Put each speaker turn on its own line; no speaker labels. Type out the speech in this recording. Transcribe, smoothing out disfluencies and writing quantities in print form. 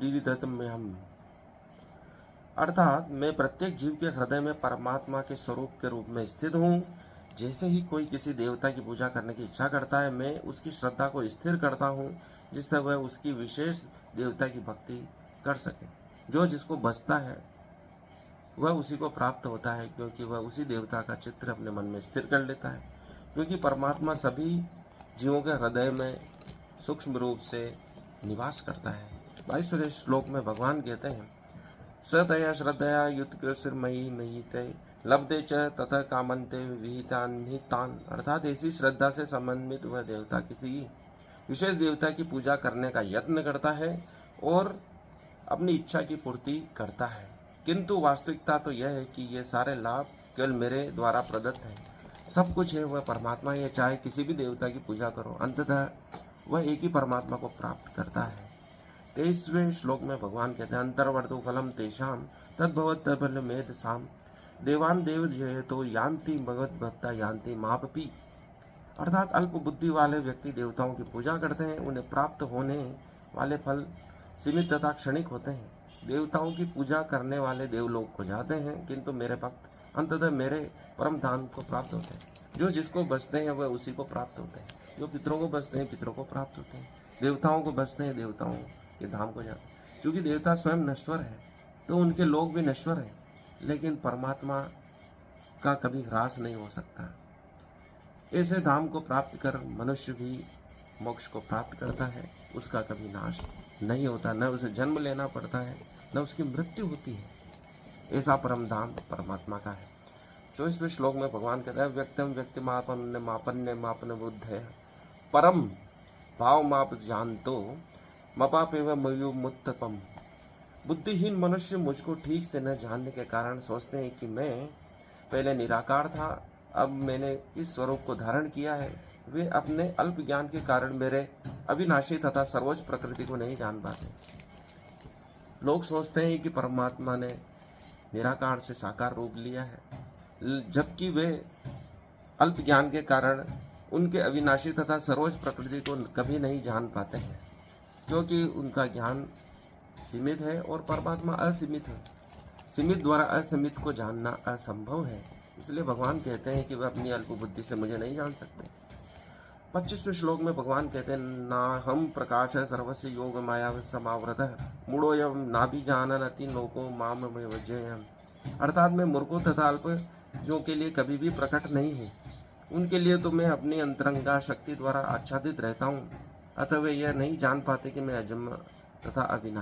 बुद्धिविदत में हम, अर्थात मैं प्रत्येक जीव के हृदय में परमात्मा के स्वरूप के रूप में स्थित हूँ। जैसे ही कोई किसी देवता की पूजा करने की इच्छा करता है, मैं उसकी श्रद्धा को स्थिर करता हूँ, जिससे वह उसकी विशेष देवता की भक्ति कर सके। जो जिसको बसता है वह उसी को प्राप्त होता है, क्योंकि वह उसी देवता का चित्र अपने मन में स्थिर कर लेता है। क्योंकि परमात्मा सभी जीवों के हृदय में सूक्ष्म रूप से निवास करता है। 22वें श्लोक में भगवान कहते हैं, सतया श्रद्धया युत्कृष्मयी मयीते लब्धे च तथा कामन्ते विहितान। अर्थात ऐसी श्रद्धा से समन्वित वह देवता किसी विशेष देवता की पूजा करने का यत्न करता है और अपनी इच्छा की पूर्ति करता है। किंतु वास्तविकता तो यह है कि ये सारे लाभ केवल मेरे द्वारा प्रदत्त हैं। सब कुछ है वह परमात्मा ही है। चाहे किसी भी देवता की पूजा करो, अंततः वह एक ही परमात्मा को प्राप्त करता है। 23वें श्लोक में भगवान कहते हैं, अंतर्वर्तो फलम तेषाम तद्भवत फल मेध साम देवान देव जय तो यान्ति भगवत भक्ता यान्ति मापपी। अर्थात अल्प बुद्धि वाले व्यक्ति देवताओं की पूजा करते हैं, उन्हें प्राप्त होने वाले फल सीमित तथा क्षणिक होते हैं। देवताओं की पूजा करने वाले देवलोक को जाते हैं, किंतु मेरे भक्त अंततः मेरे परम धाम को प्राप्त होते हैं। जो जिसको बसते हैं वह उसी को प्राप्त होते हैं। जो पितरों को बसते हैं पितरों को प्राप्त होते हैं। देवताओं को बसते हैं देवताओं के धाम को जाते हैं। चूँकि देवता स्वयं नश्वर है तो उनके लोग भी नश्वर हैं, लेकिन परमात्मा का कभी ह्रास नहीं हो सकता। ऐसे धाम को प्राप्त कर मनुष्य भी मोक्ष को प्राप्त करता है, उसका कभी नाश नहीं होता, न उसे जन्म लेना पड़ता है, न उसकी मृत्यु होती है। ऐसा परम धाम परमात्मा का है। 24वें श्लोक में भगवान कहता है, व्यक्तम व्यक्ति मापन्य मापन्य मापन बुद्ध है परम भाव माप जानतो मपापेव मयु मुत्तपम। बुद्धिहीन मनुष्य मुझको ठीक से न जानने के कारण सोचते हैं कि मैं पहले निराकार था, अब मैंने इस स्वरूप को धारण किया है। वे अपने अल्प ज्ञान के कारण मेरे अविनाशी तथा सर्वोच्च प्रकृति को नहीं जान पाते। लोग सोचते हैं कि परमात्मा ने निराकार से साकार रूप लिया है, जबकि वे अल्प ज्ञान के कारण उनके अविनाशी तथा सर्वोच्च प्रकृति को कभी नहीं जान पाते हैं, क्योंकि उनका ज्ञान सीमित है और परमात्मा असीमित है। सीमित द्वारा असीमित को जानना असंभव है। इसलिए भगवान कहते हैं कि वह अपनी अल्प बुद्धि से मुझे नहीं जान सकते। 25वें श्लोक में भगवान कहते हैं, ना हम प्रकाश सर्वस्य योग माया समावृत मूढ़ोयम नाभि जाननति लोको माम वज्जयम। अर्थात मैं मूर्खों तथा अल्पज्ञों के लिए कभी भी प्रकट नहीं हूँ। उनके लिए तो मैं अपनी अंतरंगा शक्ति द्वारा आच्छादित रहता हूँ। अतः वे यह नहीं जान पाते कि मैं अजन्मा तथा अविनाशी